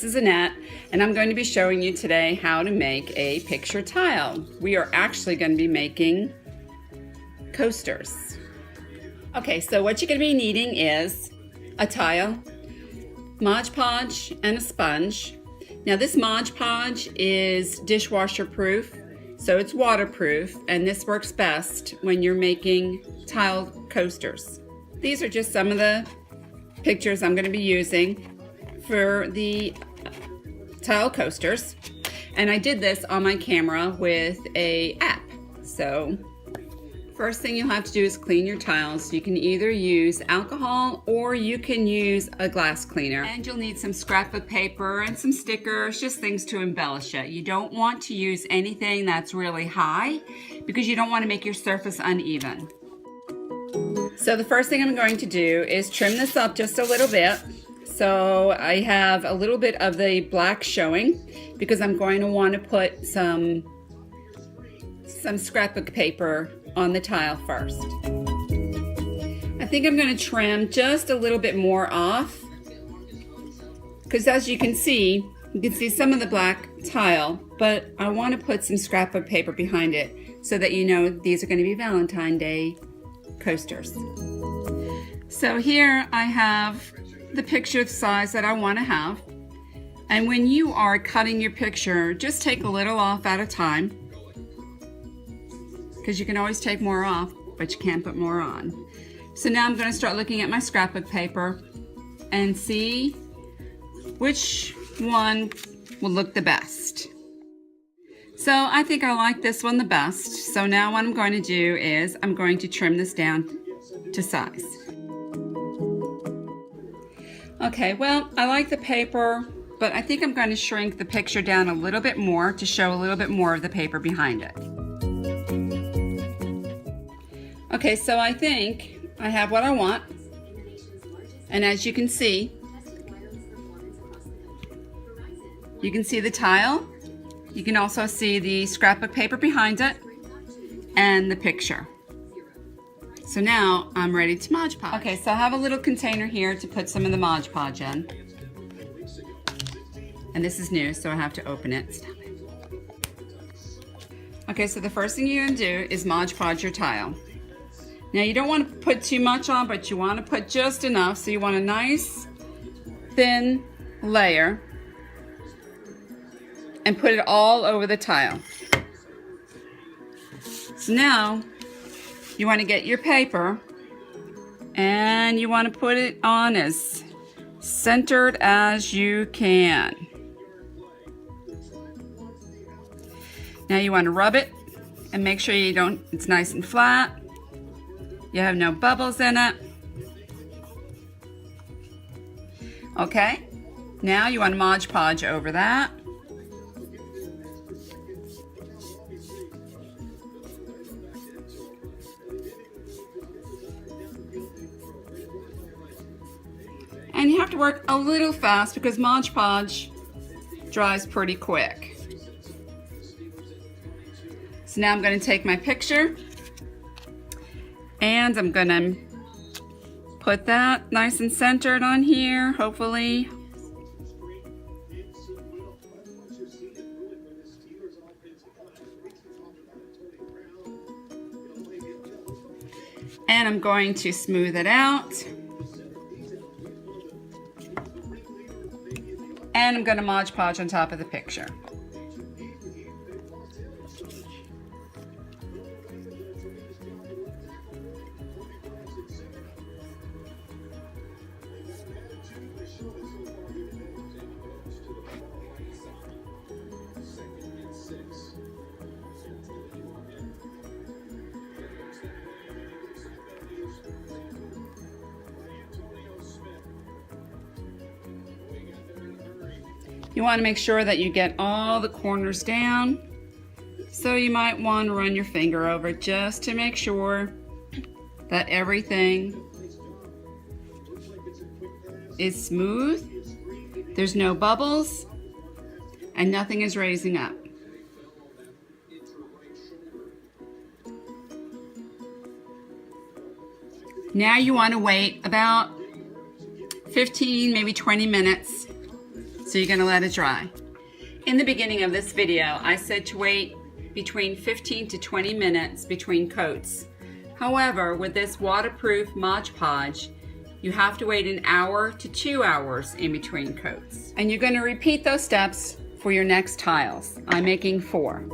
this is Annette, and I'm going to be showing you today how to make a picture tile. We are actually going to be making coasters. Okay, so what you're going to be needing is a tile, Mod Podge, and a sponge. Now this Mod Podge is dishwasher proof, so it's waterproof, and this works best when you're making tile coasters. These are just some of the pictures I'm going to be using for the tile coasters, and I did this on my camera with a app. So first thing you'll have to do is clean your tiles. You can either use alcohol or you can use a glass cleaner, and you'll need some scrapbook paper and some stickers, just things to embellish it. You don't want to use anything that's really high because you don't want to make your surface uneven. So the first thing I'm going to do is trim this up just a little bit. So I have a little bit of the black showing because I'm going to want to put some scrapbook paper on the tile first. I think I'm going to trim just a little bit more off because as you can see some of the black tile, but I want to put some scrapbook paper behind it so that you know these are going to be Valentine Day coasters. So here I have the picture size that I want to have, and when you are cutting your picture, just take a little off at a time because you can always take more off, but you can't put more on. So now I'm going to start looking at my scrapbook paper and see which one will look the best. So I think I like this one the best. So now what I'm going to do is I'm going to trim this down to size. Okay, well, I like the paper, but I think I'm going to shrink the picture down a little bit more to show a little bit more of the paper behind it. Okay, so I think I have what I want, and as you can see the tile. You can also see the scrapbook paper behind it and the picture. So now I'm ready to Mod Podge. Okay, so I have a little container here to put some of the Mod Podge in. And this is new, so I have to open it. Okay, so the first thing you're gonna do is Mod Podge your tile. Now you don't want to put too much on, but you want to put just enough. So you want a nice thin layer and put it all over the tile. So now you want to get your paper and you want to put it on as centered as you can. Now you want to rub it and make sure it's nice and flat. You have no bubbles in it. Okay, now you want to Mod Podge over that. And you have to work a little fast because Mod Podge dries pretty quick. So now I'm going to take my picture and I'm going to put that nice and centered on here, hopefully. And I'm going to smooth it out. And I'm going to Mod Podge on top of the picture. You want to make sure that you get all the corners down. So you might want to run your finger over it just to make sure that everything is smooth, there's no bubbles, and nothing is raising up. Now you want to wait about 15, maybe 20 minutes So you're gonna let it dry. In the beginning of this video, I said to wait between 15 to 20 minutes between coats. However, with this waterproof Mod Podge, you have to wait an hour to 2 hours in between coats. And you're gonna repeat those steps for your next tiles. I'm making 4.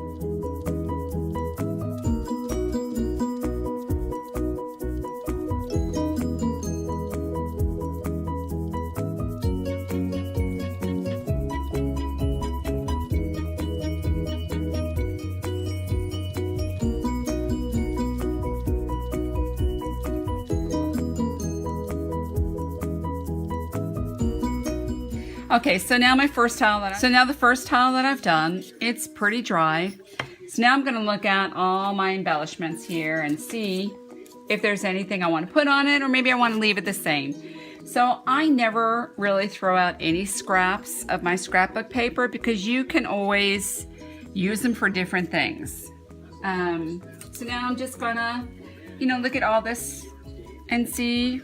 Okay, so now the first tile that I've done, it's pretty dry. So now I'm gonna look at all my embellishments here and see if there's anything I want to put on it, or maybe I want to leave it the same. So I never really throw out any scraps of my scrapbook paper because you can always use them for different things. So now I'm just gonna, look at all this and see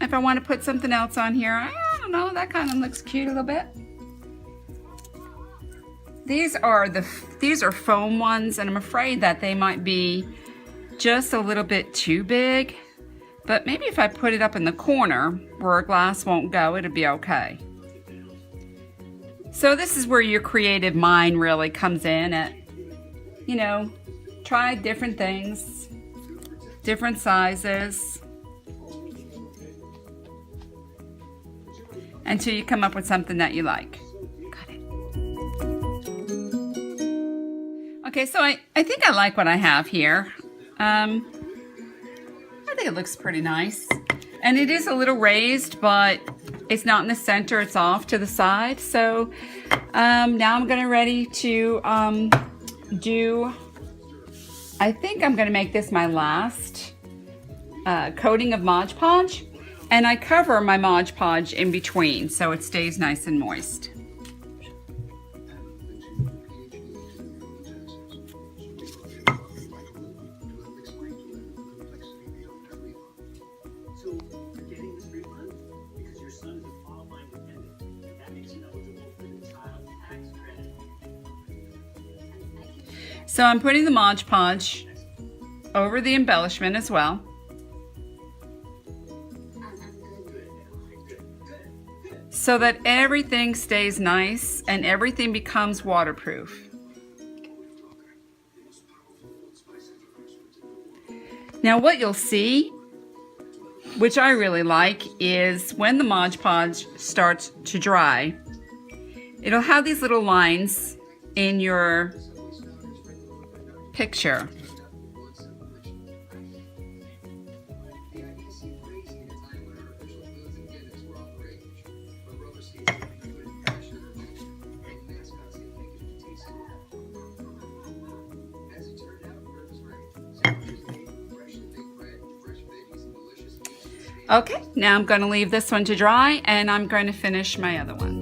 if I want to put something else on here. I don't know, that kind of looks cute a little bit. These are foam ones, and I'm afraid that they might be just a little bit too big, but maybe if I put it up in the corner where a glass won't go, it'll be okay. So this is where your creative mind really comes in at, try different things, different sizes, until you come up with something that you like. Got it. Okay, so I think I like what I have here. I think it looks pretty nice. And it is a little raised, but it's not in the center, it's off to the side. So now I'm gonna ready to I think I'm gonna make this my last coating of Mod Podge. And I cover my Mod Podge in between so it stays nice and moist. So I'm putting the Mod Podge over the embellishment as well. So that everything stays nice and everything becomes waterproof. Now what you'll see, which I really like, is when the Mod Podge starts to dry, it'll have these little lines in your picture. Okay, now I'm going to leave this one to dry and I'm going to finish my other one.